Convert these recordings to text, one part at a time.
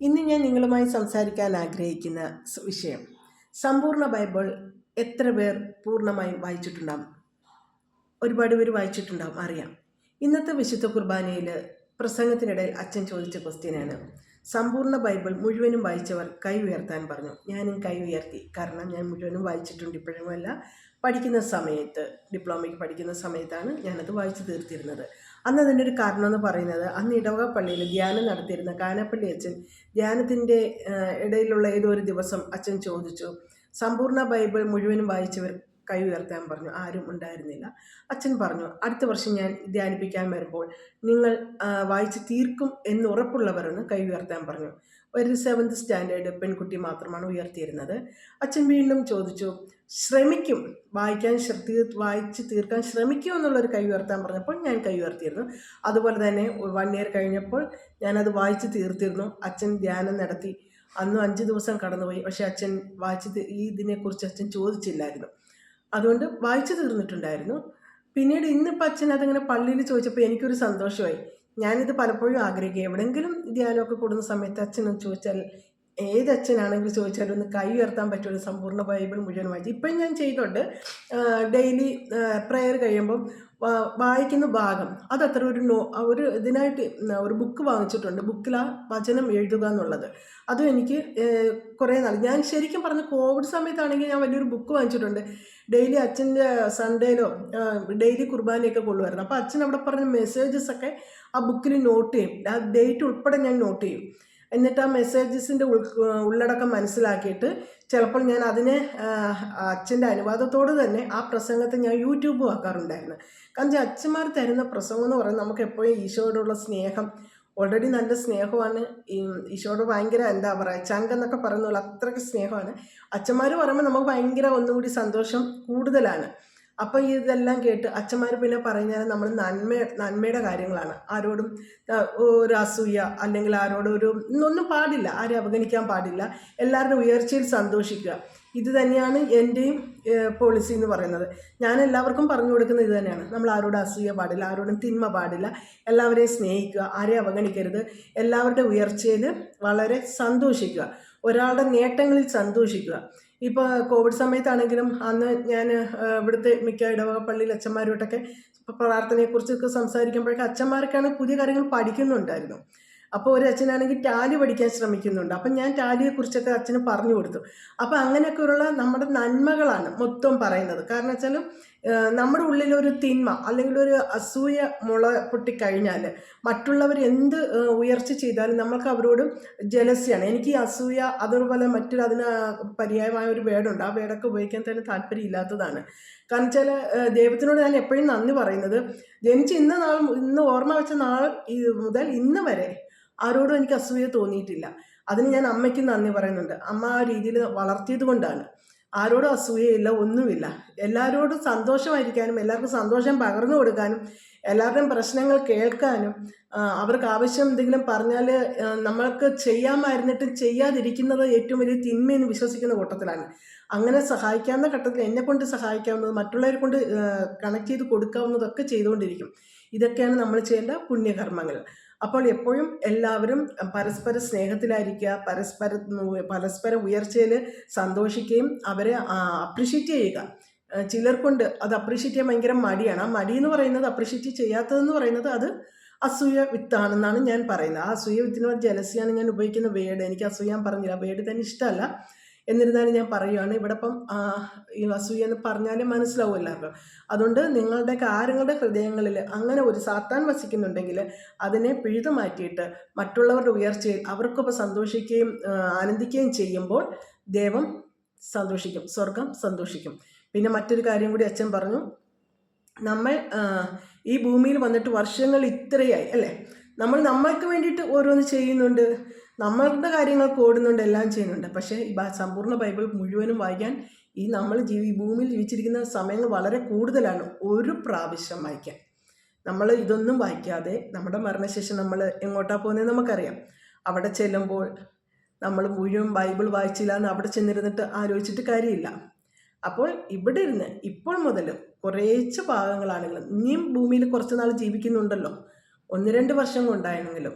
ഇന്ന് ഞാൻ നിങ്ങളുമായി സംസാരിക്കാൻ ആഗ്രഹിക്കുന്ന വിഷയം സമ്പൂർണ്ണ ബൈബിൾ എത്ര പേർ പൂർണ്ണമായും വായിച്ചിട്ടുണ്ടാകും? ഒരുപാട് പേര് വായിച്ചിട്ടുണ്ടാകും, അറിയാം. ഇന്നത്തെ വിശുദ്ധ കുർബാനയിൽ പ്രസംഗത്തിനിടയിൽ അച്ഛൻ ചോദിച്ച ക്വസ്റ്റ്യനാണ്, സമ്പൂർണ്ണ ബൈബിൾ മുഴുവനും വായിച്ചവർ കൈ ഉയർത്താൻ പറഞ്ഞു. ഞാനും കൈ ഉയർത്തി, കാരണം ഞാൻ മുഴുവനും വായിച്ചിട്ടുണ്ട്. ഇപ്പോഴുമല്ല, പഠിക്കുന്ന സമയത്ത്, ഡിപ്ലോമയ്ക്ക് പഠിക്കുന്ന സമയത്താണ് ഞാനത് വായിച്ചു തീർത്തിരുന്നത്. അന്ന് അതിൻ്റെ ഒരു കാരണം എന്ന് പറയുന്നത്, അന്ന് ഇടവക പള്ളിയിൽ ധ്യാനം നടത്തിയിരുന്ന കാനപ്പള്ളി അച്ഛൻ ധ്യാനത്തിൻ്റെ ഇടയിലുള്ള ഏതോ ഒരു ദിവസം അച്ഛൻ ചോദിച്ചു, സമ്പൂർണ്ണ ബൈബിൾ മുഴുവനും വായിച്ചവർ കൈ ഉയർത്താൻ പറഞ്ഞു. ആരും ഉണ്ടായിരുന്നില്ല. അച്ഛൻ പറഞ്ഞു, അടുത്ത വർഷം ഞാൻ ധ്യാനിപ്പിക്കാൻ വരുമ്പോൾ നിങ്ങൾ വായിച്ച് തീർക്കും എന്ന് ഉറപ്പുള്ളവരെന്ന് കൈ ഉയർത്താൻ പറഞ്ഞു. ഒരു 7th സ്റ്റാൻഡേർഡ് പെൺകുട്ടി മാത്രമാണ് ഉയർത്തിയിരുന്നത്. അച്ഛൻ വീണ്ടും ചോദിച്ചു, ശ്രമിക്കും, വായിച്ച് തീർക്കാൻ ശ്രമിക്കും എന്നുള്ളൊരു കൈ ഉയർത്താൻ പറഞ്ഞപ്പോൾ ഞാൻ കൈ ഉയർത്തിയിരുന്നു. അതുപോലെ തന്നെ 1 year കഴിഞ്ഞപ്പോൾ ഞാനത് വായിച്ച് തീർത്തിരുന്നു. അച്ഛൻ ധ്യാനം നടത്തി. അന്നും 5 ദിവസം കടന്നുപോയി. പക്ഷേ അച്ഛൻ ഇതിനെക്കുറിച്ച് അച്ഛൻ ചോദിച്ചില്ലായിരുന്നു. അതുകൊണ്ട് വായിച്ചു തീർന്നിട്ടുണ്ടായിരുന്നു. പിന്നീട് ഇന്നിപ്പോൾ അച്ഛൻ അതിങ്ങനെ പള്ളിയിൽ ചോദിച്ചപ്പോൾ എനിക്കൊരു സന്തോഷമായി. ഞാനിത് പലപ്പോഴും ആഗ്രഹിക്കുക, എവിടെയെങ്കിലും ധ്യാനമൊക്കെ കൂടുന്ന സമയത്ത് അച്ഛനൊന്ന് ചോദിച്ചാൽ, ഏത് അച്ഛനാണെങ്കിലും ചോദിച്ചാലും ഒന്ന് കൈ ഉയർത്താൻ പറ്റുമല്ലോ സമ്പൂർണ്ണ ബൈബിൾ മുഴുവൻ വായിച്ചു. ഇപ്പം ഞാൻ ചെയ്തോണ്ട് ഡെയിലി പ്രെയർ കഴിയുമ്പം വായിക്കുന്ന ഭാഗം അതത്ര ഒരു ഇതിനായിട്ട് ഒരു ബുക്ക് വാങ്ങിച്ചിട്ടുണ്ട്. ബുക്കിൽ ആ വചനം എഴുതുക എന്നുള്ളത്. അതും എനിക്ക് കുറേ നാൾ, ഞാൻ ശരിക്കും പറഞ്ഞ കോവിഡ് സമയത്താണെങ്കിൽ ഞാൻ വലിയൊരു ബുക്ക് വാങ്ങിച്ചിട്ടുണ്ട്. ഡെയിലി അച്ഛൻ്റെ സൺഡേയിലോ ഡെയിലി കുർബാനയൊക്കെ കൊള്ളുമായിരുന്നു. അപ്പോൾ അച്ഛൻ അവിടെ പറഞ്ഞ മെസ്സേജസൊക്കെ ആ ബുക്കിൽ നോട്ട് ചെയ്യും. ആ ഡേറ്റ് ഉൾപ്പെടെ ഞാൻ നോട്ട് ചെയ്യും. എന്നിട്ട് ആ മെസ്സേജസിൻ്റെ ഉള്ളടക്കം മനസ്സിലാക്കിയിട്ട് ചിലപ്പോൾ ഞാൻ അതിനെ അച്ഛൻ്റെ അനുവാദത്തോട് തന്നെ ആ പ്രസംഗത്തെ ഞാൻ യൂട്യൂബ് ആക്കാറുണ്ടായിരുന്നു. കാരണം അച്ഛന്മാർ തരുന്ന പ്രസംഗം എന്ന് പറയുന്നത് നമുക്ക് എപ്പോഴും ഈശോയോടുള്ള സ്നേഹം, ഓൾറെഡി നല്ല സ്നേഹമാണ്. ഈശോയോട് ഭയങ്കര എന്താ പറയുക, ചങ്കെന്നൊക്കെ പറയുന്ന പോലെ അത്രയ്ക്ക് സ്നേഹമാണ്. അച്ഛന്മാർ പറയുമ്പോൾ നമുക്ക് ഭയങ്കര ഒന്നുകൂടി സന്തോഷം കൂടുതലാണ്. അപ്പോൾ ഇതെല്ലാം കേട്ട് അച്ഛന്മാർ പിന്നെ പറഞ്ഞാൽ നമ്മൾ നന്മയുടെ കാര്യങ്ങളാണ്. ആരോടും ഒരു അസൂയ അല്ലെങ്കിൽ ആരോടും ഒന്നും പാടില്ല, ആരും അവഗണിക്കാൻ പാടില്ല, എല്ലാവരുടെ ഉയർച്ചയിൽ സന്തോഷിക്കുക. ഇത് തന്നെയാണ് എൻ്റെയും പോളിസി എന്ന് പറയുന്നത്. ഞാൻ എല്ലാവർക്കും പറഞ്ഞു കൊടുക്കുന്നത് ഇത് തന്നെയാണ്. നമ്മൾ ആരോടും അസൂയ പാടില്ല, ആരോടും തിന്മ പാടില്ല, എല്ലാവരെയും സ്നേഹിക്കുക, ആരെയും അവഗണിക്കരുത്, എല്ലാവരുടെ ഉയർച്ചയിൽ വളരെ സന്തോഷിക്കുക, ഒരാളുടെ നേട്ടങ്ങളിൽ സന്തോഷിക്കുക. ഇപ്പോൾ കോവിഡ് സമയത്താണെങ്കിലും അന്ന് ഞാൻ ഇവിടുത്തെ മിക്ക ഇടവക പള്ളിയിൽ അച്ഛന്മാരോട്ടൊക്കെ പ്രാർത്ഥനയെക്കുറിച്ചൊക്കെ സംസാരിക്കുമ്പോഴൊക്കെ അച്ഛന്മാർക്കാണ് പുതിയ കാര്യങ്ങൾ പഠിക്കുന്നുണ്ടായിരുന്നു. അപ്പോൾ ഒരു അച്ഛനാണെങ്കിൽ ടാലി പഠിക്കാൻ ശ്രമിക്കുന്നുണ്ട്. അപ്പം ഞാൻ ടാലിയെക്കുറിച്ചൊക്കെ അച്ഛന് പറഞ്ഞു കൊടുത്തു. അപ്പോൾ അങ്ങനെയൊക്കെയുള്ള നമ്മുടെ നന്മകളാണ് മൊത്തം പറയുന്നത്. കാരണം വെച്ചാൽ നമ്മുടെ ഉള്ളിലൊരു തിന്മ അല്ലെങ്കിൽ ഒരു അസൂയ മുള പൊട്ടിക്കഴിഞ്ഞാൽ മറ്റുള്ളവർ എന്ത് ഉയർച്ച ചെയ്താലും നമ്മൾക്ക് അവരോട് ജലസിയാണ്. എനിക്ക് ഈ അസൂയ, അതുപോലെ മറ്റൊരു അതിന് പര്യായമായ ഒരു വേർഡുണ്ട്, ആ വേർഡൊക്കെ ഉപയോഗിക്കാൻ തന്നെ താല്പര്യമില്ലാത്തതാണ്. കാരണം വെച്ചാൽ ദൈവത്തിനോട് ഞാൻ എപ്പോഴും നന്ദി പറയുന്നത്, ജനിച്ച് ഇന്ന് ഓർമ്മ വെച്ച നാൾ മുതൽ ഇന്ന് വരെ ആരോടും എനിക്ക് അസൂയ തോന്നിയിട്ടില്ല. അതിന് ഞാൻ അമ്മയ്ക്ക് നന്ദി പറയുന്നുണ്ട്. അമ്മ ആ രീതിയിൽ വളർത്തിയത് കൊണ്ടാണ്. ആരോടും അസൂയയില്ല, ഒന്നുമില്ല. എല്ലാവരോടും സന്തോഷമായിരിക്കാനും എല്ലാവർക്കും സന്തോഷം പകർന്നു കൊടുക്കാനും എല്ലാവരുടെയും പ്രശ്നങ്ങൾ കേൾക്കാനും അവർക്ക് ആവശ്യം എന്തെങ്കിലും പറഞ്ഞാൽ നമ്മൾക്ക് ചെയ്യാമായിരുന്നിട്ടും ചെയ്യാതിരിക്കുന്നത് ഏറ്റവും വലിയ തിന്മയെന്ന് വിശ്വസിക്കുന്ന കൂട്ടത്തിലാണ്. അങ്ങനെ സഹായിക്കാവുന്ന ഘട്ടത്തിൽ എന്നെക്കൊണ്ട് സഹായിക്കാവുന്നത്, മറ്റുള്ളവരെ കൊണ്ട് കണക്ട് ചെയ്ത് കൊടുക്കാവുന്നതൊക്കെ ചെയ്തുകൊണ്ടിരിക്കും. ഇതൊക്കെയാണ് നമ്മൾ ചെയ്യേണ്ട പുണ്യകർമ്മങ്ങൾ. അപ്പോൾ എപ്പോഴും എല്ലാവരും പരസ്പര സ്നേഹത്തിലായിരിക്കുക, പരസ്പര ഉയർച്ചയിൽ സന്തോഷിക്കുകയും അവരെ അപ്രിഷ്യേറ്റ് ചെയ്യുക. ചിലർക്കുണ്ട് അത് അപ്രിഷ്യേറ്റ് ചെയ്യാൻ ഭയങ്കര മടിയാണ്. ആ മടി എന്ന് പറയുന്നത്, അപ്രിഷ്യേറ്റ് ചെയ്യാത്തതെന്ന് പറയുന്നത് അത് അസൂയ വിത്താണെന്നാണ് ഞാൻ പറയുന്നത്. ആ അസൂയ വിത്തിന് ജലസിയാണ് ഞാൻ ഉപയോഗിക്കുന്ന വേർഡ്. എനിക്ക് അസൂയ ഞാൻ പറഞ്ഞില്ല, വേർഡ് തന്നെ ഇഷ്ടമല്ല. എന്നിരുന്നാലും ഞാൻ പറയുകയാണ്, ഇവിടെ ഇപ്പം ഈ അസൂയ എന്ന് പറഞ്ഞാലേ മനസ്സിലാവും എല്ലാവർക്കും. അതുകൊണ്ട് ആരുങ്ങളുടെ ഹൃദയങ്ങളിൽ അങ്ങനെ ഒരു സാത്താൻ വസിക്കുന്നുണ്ടെങ്കിൽ അതിനെ പിഴുതു മാറ്റിയിട്ട് മറ്റുള്ളവരുടെ ഉയർച്ചയിൽ അവർക്കൊപ്പം സന്തോഷിക്കുകയും ആനന്ദിക്കുകയും ചെയ്യുമ്പോൾ ദൈവം സന്തോഷിക്കും, സ്വർഗം സന്തോഷിക്കും. പിന്നെ മറ്റൊരു കാര്യം കൂടി അച്ഛൻ പറഞ്ഞു, നമ്മൾ ഈ ഭൂമിയിൽ വന്നിട്ട് വർഷങ്ങൾ ഇത്രയായി അല്ലേ, നമ്മൾക്ക് വേണ്ടിയിട്ട് ഓരോന്ന് ചെയ്യുന്നുണ്ട്, നമ്മളുടെ കാര്യങ്ങൾക്ക് ഓടുന്നുണ്ട്, എല്ലാം ചെയ്യുന്നുണ്ട്. പക്ഷേ ഈ സമ്പൂർണ്ണ ബൈബിൾ മുഴുവനും വായിക്കാൻ നമ്മൾ ഈ ഭൂമിയിൽ ജീവിച്ചിരിക്കുന്ന സമയങ്ങൾ വളരെ കൂടുതലാണ്. ഒരു പ്രാവശ്യം വായിക്കാൻ, നമ്മൾ ഇതൊന്നും വായിക്കാതെ നമ്മുടെ മരണശേഷം നമ്മൾ എങ്ങോട്ടാണ് പോകുന്നത് നമുക്കറിയാം. അവിടെ ചെല്ലുമ്പോൾ നമ്മൾ മുഴുവൻ ബൈബിൾ വായിച്ചില്ല എന്ന് അവിടെ ചെന്നിരുന്നിട്ട് ആലോചിച്ചിട്ട് കാര്യമില്ല. അപ്പോൾ ഇവിടെ ഇരുന്ന് ഇപ്പോൾ മുതൽ കുറേച്ച് ഭാഗങ്ങളാണെങ്കിലും, ഇനിയും ഭൂമിയിൽ കുറച്ച് നാൾ ജീവിക്കുന്നുണ്ടല്ലോ, 1-2 വർഷം കൊണ്ടായെങ്കിലും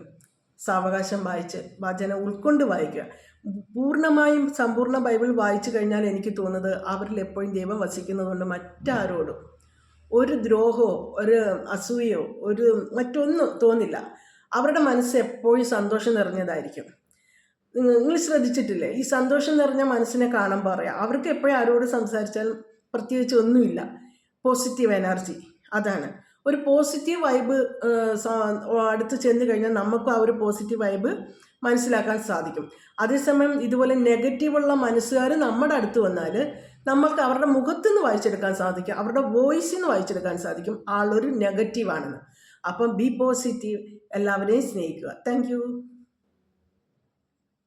സാവകാശം വായിച്ച് വചനം ഉൾക്കൊണ്ട് വായിക്കുക. പൂർണ്ണമായും സമ്പൂർണ്ണ ബൈബിൾ വായിച്ചു കഴിഞ്ഞാൽ എനിക്ക് തോന്നുന്നത് അവരിൽ എപ്പോഴും ദൈവം വസിക്കുന്നതുകൊണ്ട് മറ്റാരോടും ഒരു ദ്രോഹമോ ഒരു അസൂയയോ ഒരു മറ്റൊന്നും തോന്നില്ല. അവരുടെ മനസ്സ് എപ്പോഴും സന്തോഷം നിറഞ്ഞതായിരിക്കും. നിങ്ങൾ ശ്രദ്ധിച്ചിട്ടില്ലേ, ഈ സന്തോഷം നിറഞ്ഞ മനസ്സിനെ കാണുമ്പോൾ പറയാം അവർക്ക് എപ്പോഴും ആരോട് സംസാരിച്ചാലും പ്രത്യേകിച്ച് ഒന്നുമില്ല, പോസിറ്റീവ് എനർജി. അതാണ് ഒരു പോസിറ്റീവ് വൈബ്. അടുത്ത് ചെന്ന് കഴിഞ്ഞാൽ നമുക്കും ആ ഒരു പോസിറ്റീവ് വൈബ് മനസ്സിലാക്കാൻ സാധിക്കും. അതേസമയം ഇതുപോലെ നെഗറ്റീവുള്ള മനസ്സുകാർ നമ്മുടെ അടുത്ത് വന്നാൽ നമ്മൾക്ക് അവരുടെ മുഖത്തു നിന്ന് വായിച്ചെടുക്കാൻ സാധിക്കും, അവരുടെ വോയിസിൽ നിന്ന് വായിച്ചെടുക്കാൻ സാധിക്കും ആളൊരു നെഗറ്റീവാണെന്ന്. അപ്പം ബി പോസിറ്റീവ്, എല്ലാവരെയും സ്നേഹിക്കുക. Thank you.